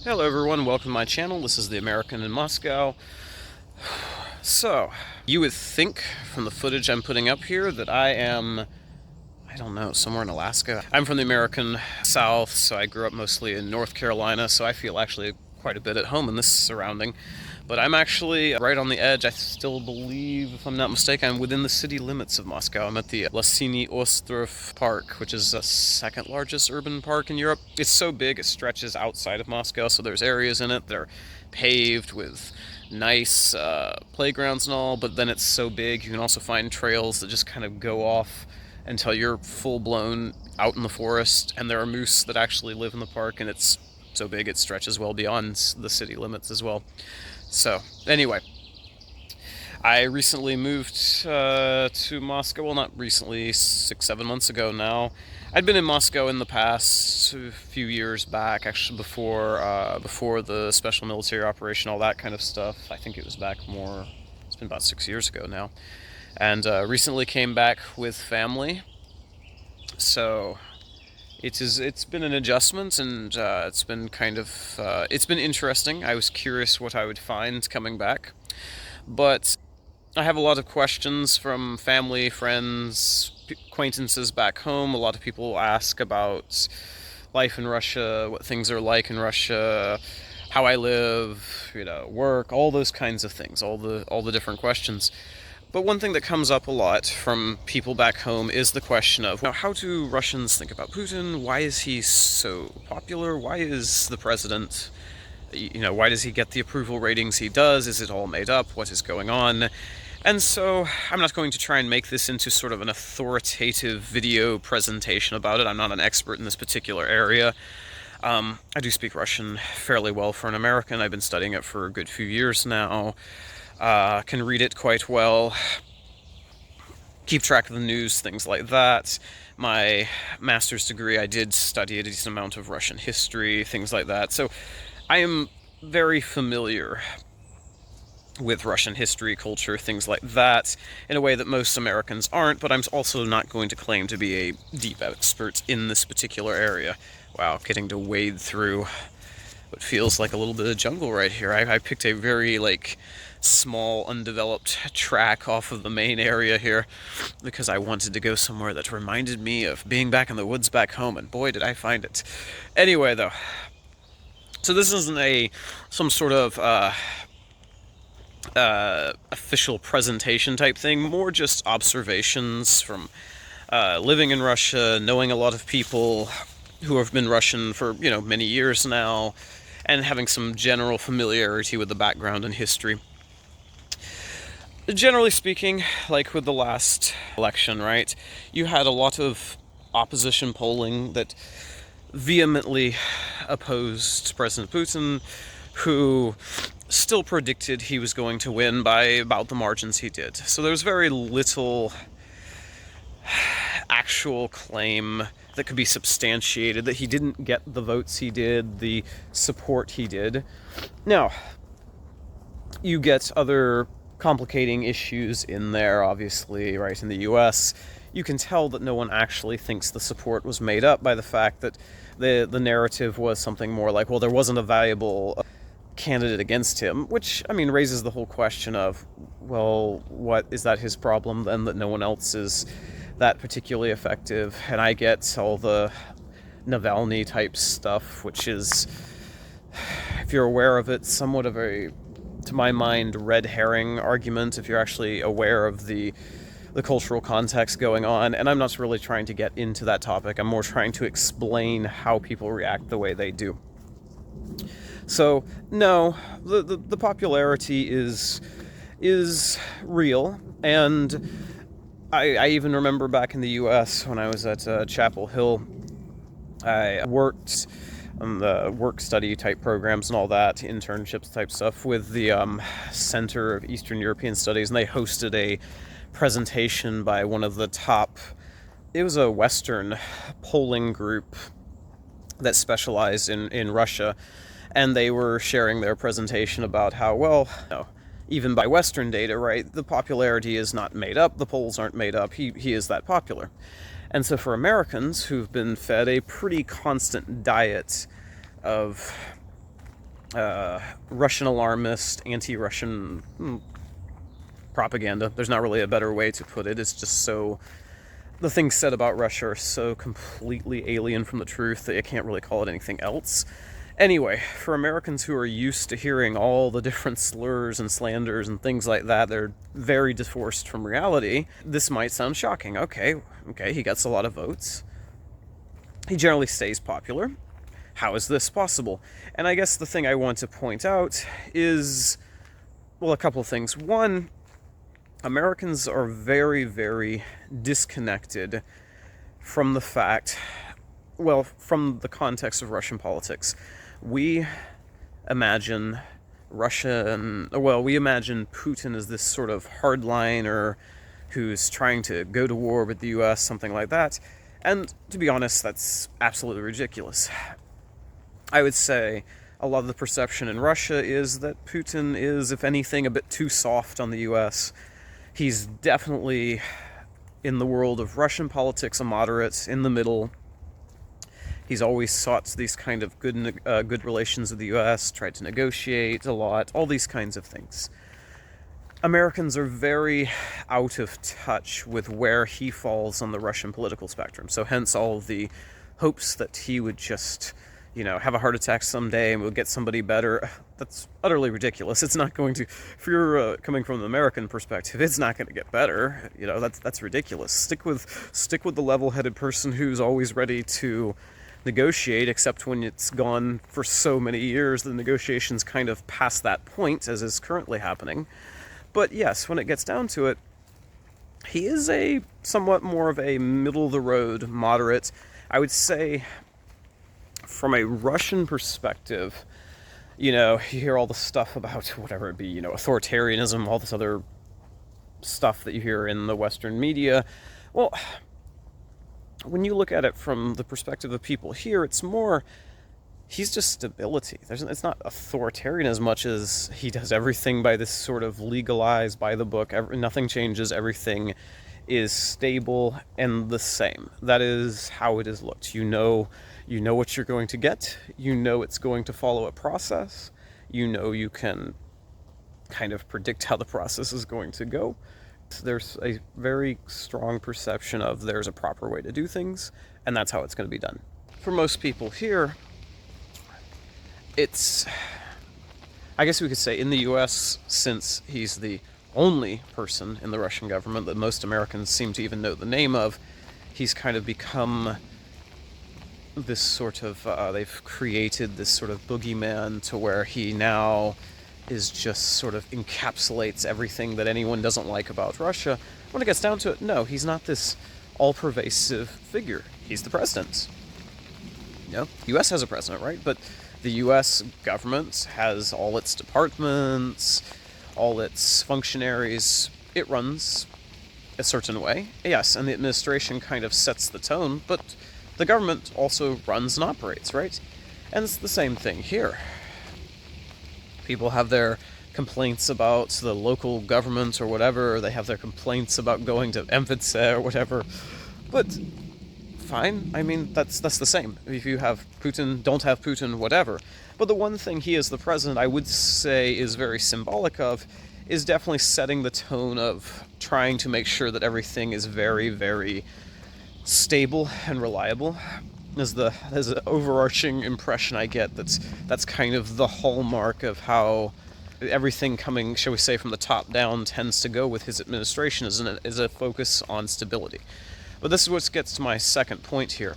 Hello everyone, welcome to my channel. This is the American in Moscow. So, you would think from the footage I'm putting up here that I am, I don't know, somewhere in Alaska. I'm from the American South, so I grew up mostly in North Carolina, so I feel actually quite a bit at home in this surrounding. But I'm actually right on the edge. I still believe, if I'm not mistaken, I'm within the city limits of Moscow. I'm at the Lasiny Ostrov Park, which is the second largest urban park in Europe. It's so big, it stretches outside of Moscow, so there's areas in it that are paved with nice playgrounds and all, but then it's so big, you can also find trails that just kind of go off until you're full-blown out in the forest, and there are moose that actually live in the park, and it's so big it stretches well beyond the city limits as well. So, anyway, I recently moved to Moscow. Well, not recently, 6-7 months ago now. I'd been in Moscow in the past, a few years back, actually before the special military operation, all that kind of stuff. I think it was back more, it's been about 6 years ago now. And recently came back with family. So it's been an adjustment, and it's been it's been interesting. I was curious what I would find coming back, but I have a lot of questions from family, friends, acquaintances back home. A lot of people ask about life in Russia, what things are like in Russia, how I live, work, all those kinds of things, all the different questions. But one thing that comes up a lot from people back home is the question of, how do Russians think about Putin? Why is he so popular? Why is the president, why does he get the approval ratings he does? Is it all made up? What is going on? And so I'm not going to try and make this into sort of an authoritative video presentation about it. I'm not an expert in this particular area. I do speak Russian fairly well for an American. I've been studying it for a good few years now. Can read it quite well, keep track of the news, things like that. My master's degree, I did study a decent amount of Russian history, things like that. So I am very familiar with Russian history, culture, things like that, in a way that most Americans aren't, but I'm also not going to claim to be a deep expert in this particular area. Wow, getting to wade through what feels like a little bit of jungle right here. I picked a very, small, undeveloped track off of the main area here because I wanted to go somewhere that reminded me of being back in the woods back home, and boy, did I find it. Anyway, though, so this isn't some sort of official presentation type thing, more just observations from living in Russia, knowing a lot of people who have been Russian for, many years now, and having some general familiarity with the background and history. Generally speaking, like with the last election, right, you had a lot of opposition polling that vehemently opposed President Putin, who still predicted he was going to win by about the margins he did. So there was very little actual claim that could be substantiated that he didn't get the votes he did, the support he did. Now, you get other complicating issues in there, obviously, right? In the US, you can tell that no one actually thinks the support was made up by the fact that the narrative was something more like, well, there wasn't a valuable candidate against him, which, raises the whole question of, well, what is that his problem then, that no one else is that particularly effective? And I get all the Navalny type stuff, which is, if you're aware of it, somewhat of a, to my mind, red herring argument if you're actually aware of the cultural context going on. And I'm not really trying to get into that topic. I'm more trying to explain how people react the way they do. So, no, the popularity is real, and I even remember back in the US when I was at Chapel Hill, I worked on the work-study type programs and all that, internships type stuff, with the Center of Eastern European Studies, and they hosted a presentation by one of the top, it was a Western polling group that specialized in Russia, and they were sharing their presentation about how, well, even by Western data, right, the popularity is not made up, the polls aren't made up, he is that popular. And so for Americans who've been fed a pretty constant diet of Russian alarmist, anti-Russian propaganda. There's not really a better way to put it. It's just so... The things said about Russia are so completely alien from the truth that you can't really call it anything else. Anyway, for Americans who are used to hearing all the different slurs and slanders and things like that, they're very divorced from reality. This might sound shocking. Okay, he gets a lot of votes. He generally stays popular. How is this possible? And I guess the thing I want to point out is, well, a couple of things. One, Americans are very, very disconnected from the fact, well, from the context of Russian politics. We imagine we imagine Putin as this sort of hardliner who's trying to go to war with the US, something like that. And to be honest, that's absolutely ridiculous. I would say a lot of the perception in Russia is that Putin is, if anything, a bit too soft on the US. He's definitely, in the world of Russian politics, a moderate, in the middle. He's always sought these kind of good relations with the US, tried to negotiate a lot, all these kinds of things. Americans are very out of touch with where he falls on the Russian political spectrum. So hence all of the hopes that he would just, have a heart attack someday and we'll get somebody better. That's utterly ridiculous. It's not going to, if you're coming from an American perspective, it's not going to get better. That's ridiculous. Stick with the level-headed person who's always ready to negotiate, except when it's gone for so many years, the negotiations kind of past that point, as is currently happening. But yes, when it gets down to it, he is a somewhat more of a middle-of-the-road moderate. I would say, from a Russian perspective, you hear all the stuff about whatever it be, authoritarianism, all this other stuff that you hear in the Western media. Well, when you look at it from the perspective of people here, it's more, he's just stability. It's not authoritarian as much as he does everything by this sort of legalized, by the book, nothing changes, everything is stable and the same. That is how it is looked. You know what you're going to get. It's going to follow a process. You can kind of predict how the process is going to go. There's a very strong perception of there's a proper way to do things, and that's how it's going to be done. For most people here, I guess we could say in the US, since he's the only person in the Russian government that most Americans seem to even know the name of, he's kind of become this sort of, they've created this sort of boogeyman to where he now is just sort of encapsulates everything that anyone doesn't like about Russia. When it gets down to it, no, he's not this all-pervasive figure. He's the president. The U.S. has a president, right? But the U.S. government has all its departments, all its functionaries. It runs a certain way. Yes, and the administration kind of sets the tone, but the government also runs and operates, right? And it's the same thing here. People have their complaints about the local government or whatever, or they have their complaints about going to MFITSE or whatever. But fine, I mean, that's the same. If you have Putin, don't have Putin, whatever. But the one thing he as the president, I would say, is very symbolic of, is definitely setting the tone of trying to make sure that everything is very, very stable and reliable. As an overarching impression I get, that's kind of the hallmark of how everything coming, shall we say, from the top down tends to go with his administration, is a focus on stability. But this is what gets to my second point here,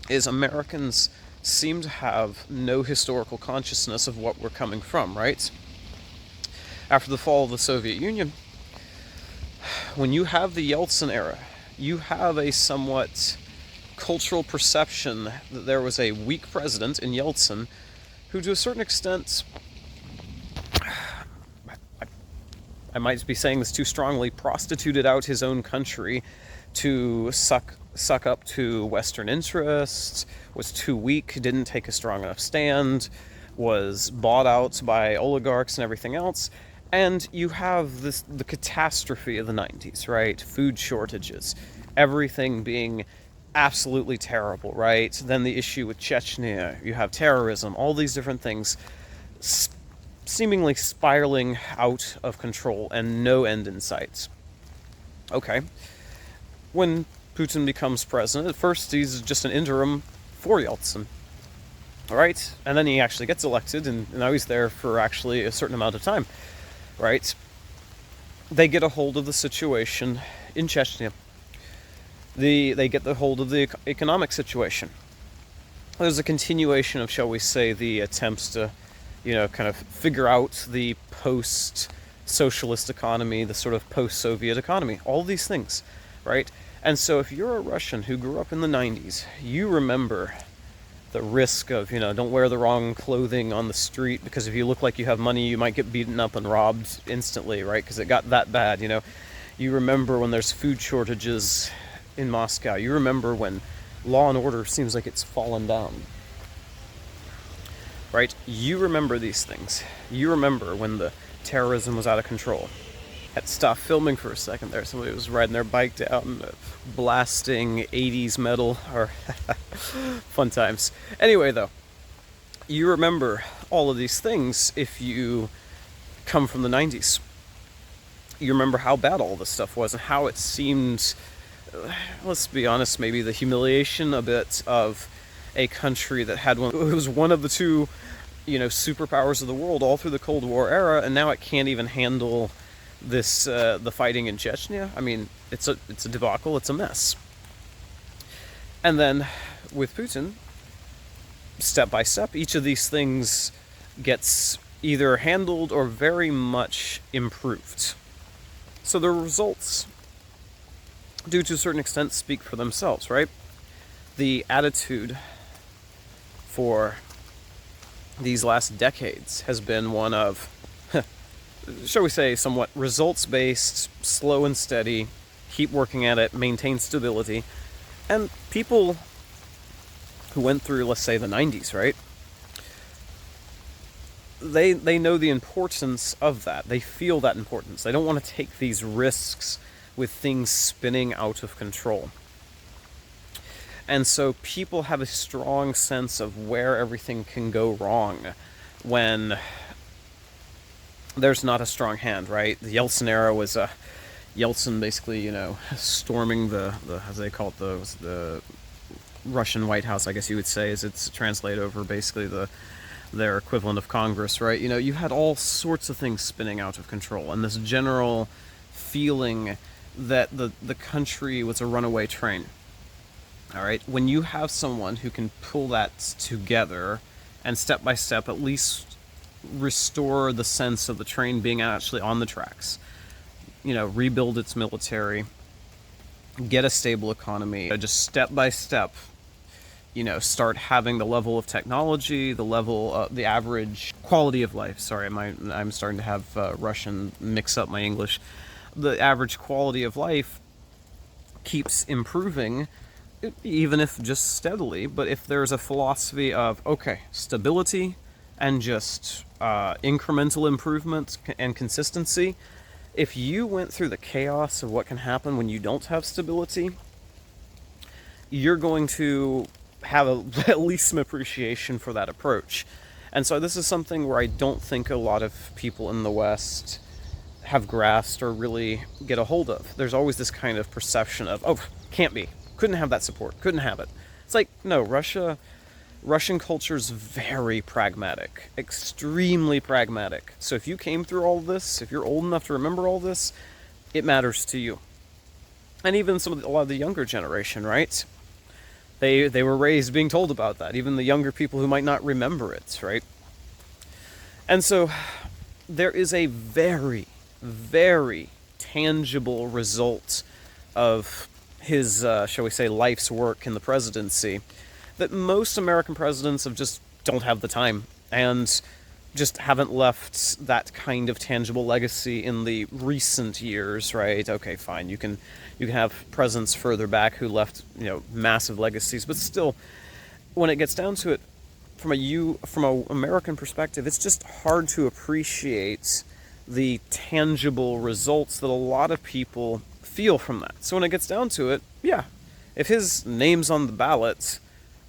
is Americans seem to have no historical consciousness of what we're coming from, right? After the fall of the Soviet Union, when you have the Yeltsin era, you have a somewhat cultural perception that there was a weak president in Yeltsin who, to a certain extent, I might be saying this too strongly, prostituted out his own country to suck up to Western interests, was too weak, didn't take a strong enough stand, was bought out by oligarchs and everything else. And you have the catastrophe of the 90s, right? Food shortages, everything being absolutely terrible, right? Then the issue with Chechnya, you have terrorism, all these different things. seemingly spiraling out of control and no end in sight. Okay. When Putin becomes president, at first he's just an interim for Yeltsin. Right? And then he actually gets elected, and now he's there for actually a certain amount of time. Right? They get a hold of the situation in Chechnya. They get the hold of the economic situation. There's a continuation of, shall we say, the attempts to, kind of figure out the post-socialist economy, the sort of post-Soviet economy, all these things, right? And so if you're a Russian who grew up in the 90s, you remember the risk of, don't wear the wrong clothing on the street, because if you look like you have money, you might get beaten up and robbed instantly, right? Because it got that bad, You remember when there's food shortages in Moscow. You remember when law and order seems like it's fallen down. Right? You remember these things. You remember when the terrorism was out of control. I had to stop filming for a second there. Somebody was riding their bike down, blasting 80s metal. Or fun times. Anyway, though, you remember all of these things if you come from the 90s. You remember how bad all this stuff was and how it seemed, let's be honest, maybe the humiliation a bit of a country that had it was one of the two, superpowers of the world all through the Cold War era, and now it can't even handle this, the fighting in Chechnya. I mean, it's a debacle, it's a mess. And then with Putin, step by step, each of these things gets either handled or very much improved. So the results, due to a certain extent, speak for themselves, right? The attitude for these last decades has been one of, shall we say, somewhat results-based, slow and steady, keep working at it, maintain stability. And people who went through, let's say, the 90s, right? They know the importance of that. They feel that importance. They don't want to take these risks with things spinning out of control. And so people have a strong sense of where everything can go wrong when there's not a strong hand, right? The Yeltsin era was Yeltsin basically, storming the as they call it, the Russian White House, I guess you would say, as it's translated over basically their equivalent of Congress, right? You had all sorts of things spinning out of control, and this general feeling that the country was a runaway train. All right, when you have someone who can pull that together and step by step at least restore the sense of the train being actually on the tracks, rebuild its military, get a stable economy, just step by step, start having the level of technology, the average quality of life. Sorry, I'm starting to have Russian mix up my English. The average quality of life keeps improving, even if just steadily. But if there's a philosophy of, okay, stability and just incremental improvement and consistency, if you went through the chaos of what can happen when you don't have stability, you're going to have at least some appreciation for that approach. And so this is something where I don't think a lot of people in the West have grasped or really get a hold of. There's always this kind of perception of, oh, can't be, couldn't have that support, couldn't have it. It's like, no, Russian culture is very pragmatic, extremely pragmatic. So if you came through all this, if you're old enough to remember all this, it matters to you. And even a lot of the younger generation, right? They were raised being told about that, even the younger people who might not remember it, right? And so there is a very, very tangible result of his, shall we say, life's work in the presidency that most American presidents just don't have the time and just haven't left that kind of tangible legacy in the recent years, right? Okay, fine, you can have presidents further back who left, massive legacies, but still, when it gets down to it, from a American perspective, it's just hard to appreciate the tangible results that a lot of people feel from that. So when it gets down to it, yeah, if his name's on the ballot,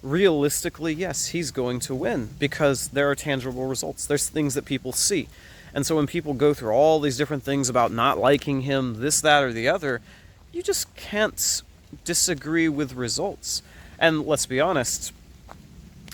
realistically, yes, he's going to win because there are tangible results. There's things that people see. And so when people go through all these different things about not liking him, this, that, or the other, you just can't disagree with results. And let's be honest,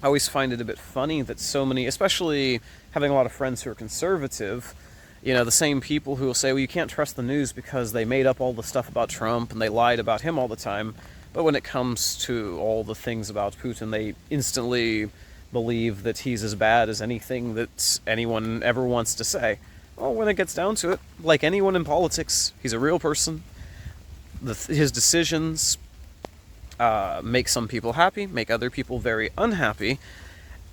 I always find it a bit funny that so many, especially having a lot of friends who are conservative, the same people who will say, well, you can't trust the news because they made up all the stuff about Trump and they lied about him all the time. But when it comes to all the things about Putin, they instantly believe that he's as bad as anything that anyone ever wants to say. Well, when it gets down to it, like anyone in politics, he's a real person. His decisions make some people happy, make other people very unhappy.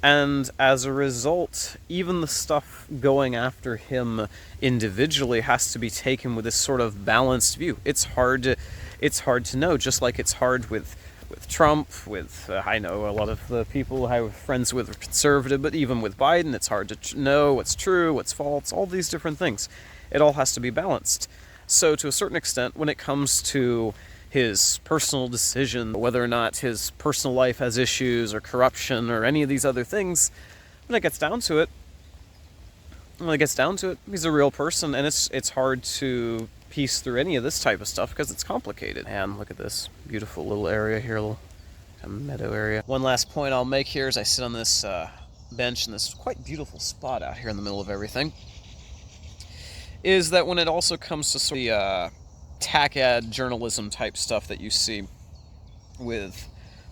And as a result, even the stuff going after him individually has to be taken with this sort of balanced view. It's hard to know, just like it's hard with Trump, I know a lot of the people I have friends with are conservative, but even with Biden, it's hard to know what's true, what's false, all these different things. It all has to be balanced. So to a certain extent, when it comes to his personal decision, whether or not his personal life has issues or corruption or any of these other things, when it gets down to it, he's a real person, and it's hard to piece through any of this type of stuff because it's complicated. And look at this beautiful little area here, little kind of meadow area. One last point I'll make here as I sit on this bench in this quite beautiful spot out here in the middle of everything, is that when it also comes to sort of the tack ad journalism type stuff that you see with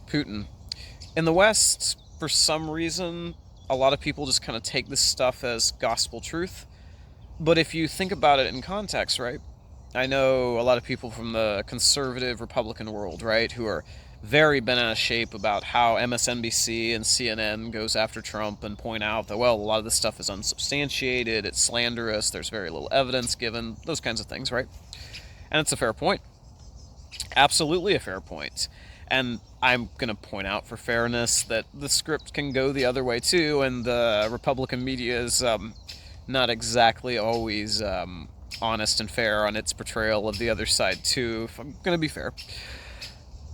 Putin, in the West, for some reason, a lot of people just kind of take this stuff as gospel truth. But if you think about it in context, right? I know a lot of people from the conservative Republican world, right, who are very bent out of shape about how MSNBC and CNN goes after Trump and point out that, well, a lot of this stuff is unsubstantiated, it's slanderous, there's very little evidence given, those kinds of things, right? And it's a fair point. Absolutely a fair point. And I'm going to point out for fairness that the script can go the other way too, and the Republican media is not exactly always honest and fair on its portrayal of the other side too, if I'm going to be fair.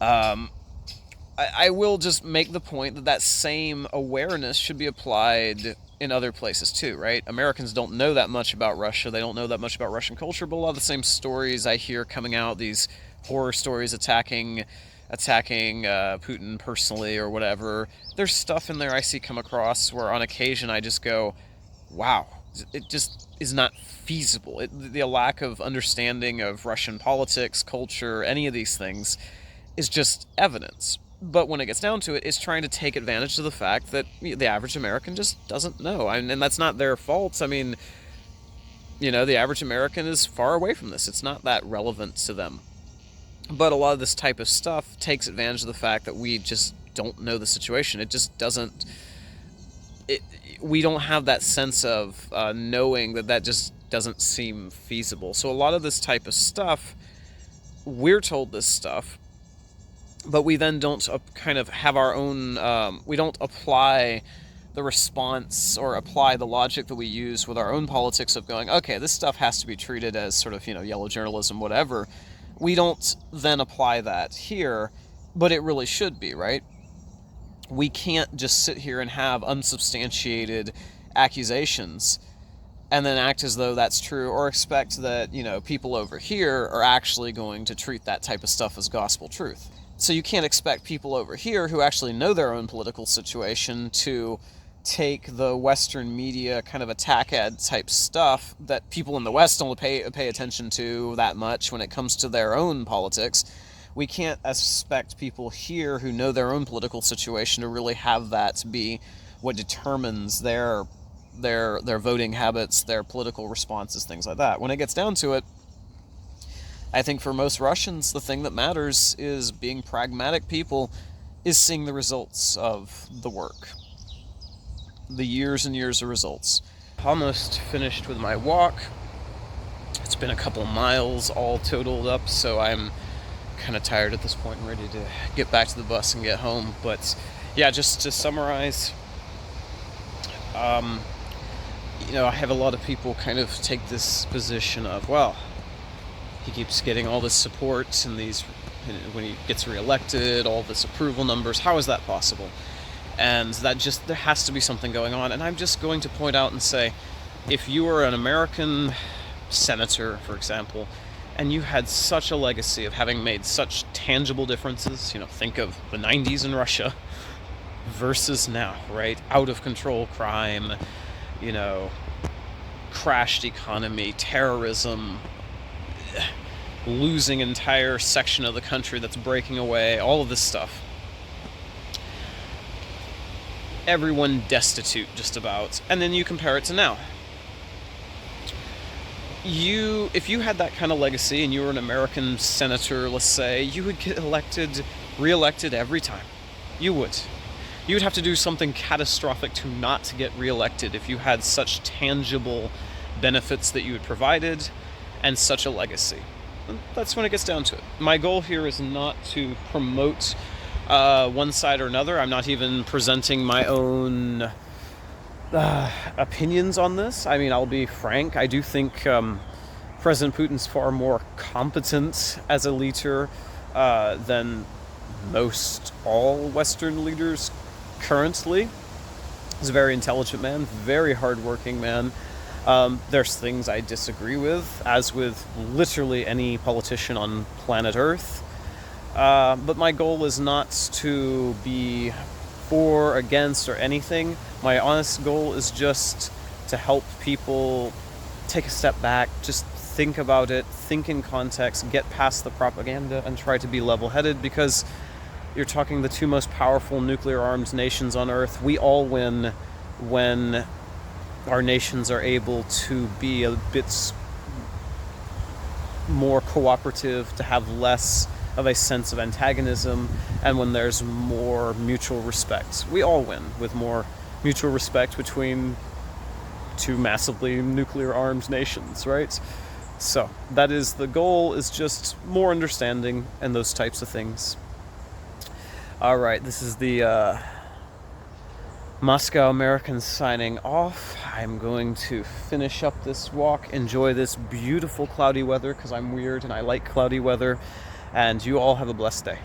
I will just make the point that same awareness should be applied in other places too, right? Americans don't know that much about Russia. They don't know that much about Russian culture, but a lot of the same stories I hear coming out, these horror stories attacking Putin personally or whatever, there's stuff in there I see come across where on occasion I just go, wow, it just is not feasible. The lack of understanding of Russian politics, culture, any of these things is just evidence. But when it gets down to it, it's trying to take advantage of the fact that the average American just doesn't know. And that's not their fault. I mean, the average American is far away from this. It's not that relevant to them. But a lot of this type of stuff takes advantage of the fact that we just don't know the situation. It just doesn't... we don't have that sense of knowing that just doesn't seem feasible. So a lot of this type of stuff, we're told this stuff, but we then don't kind of have our own, we don't apply the response or apply the logic that we use with our own politics of going, okay, this stuff has to be treated as sort of, yellow journalism, whatever. We don't then apply that here, but it really should be, right? We can't just sit here and have unsubstantiated accusations and then act as though that's true, or expect that, people over here are actually going to treat that type of stuff as gospel truth. So you can't expect people over here who actually know their own political situation to take the Western media kind of attack ad type stuff that people in the West don't pay attention to that much when it comes to their own politics. We can't expect people here who know their own political situation to really have that be what determines their voting habits, their political responses, things like that. When it gets down to it, I think for most Russians, the thing that matters is being pragmatic people, is seeing the results of the work. The years and years of results. Almost finished with my walk. It's been a couple miles all totaled up, so I'm kind of tired at this point and ready to get back to the bus and get home. But yeah, just to summarize, I have a lot of people kind of take this position of, well, he keeps getting all this support and these when he gets reelected, all this approval numbers. How is that possible? And there has to be something going on. And I'm just going to point out and say, if you were an American senator, for example, and you had such a legacy of having made such tangible differences, think of the 90s in Russia versus now, right? Out of control crime, crashed economy, terrorism, losing entire section of the country that's breaking away, all of this stuff. Everyone destitute, just about. And then you compare it to now. If you had that kind of legacy and you were an American senator, let's say, you would get reelected every time. You would. You would have to do something catastrophic to not get reelected if you had such tangible benefits that you had provided and such a legacy. That's when it gets down to it. My goal here is not to promote one side or another. I'm not even presenting my own opinions on this. I mean, I'll be frank. I do think President Putin's far more competent as a leader than most all Western leaders currently. He's a very intelligent man, very hardworking man. There's things I disagree with, as with literally any politician on planet Earth. But my goal is not to be for, against, or anything. My honest goal is just to help people take a step back, just think about it, think in context, get past the propaganda, and try to be level-headed, because you're talking the two most powerful nuclear-armed nations on Earth. We all win when our nations are able to be a bit more cooperative, to have less of a sense of antagonism, and when there's more mutual respect. We all win with more mutual respect between two massively nuclear-armed nations, right? So that is the goal, is just more understanding and those types of things. All right, this is the Moscow American signing off. I'm going to finish up this walk, enjoy this beautiful cloudy weather, because I'm weird and I like cloudy weather, and you all have a blessed day.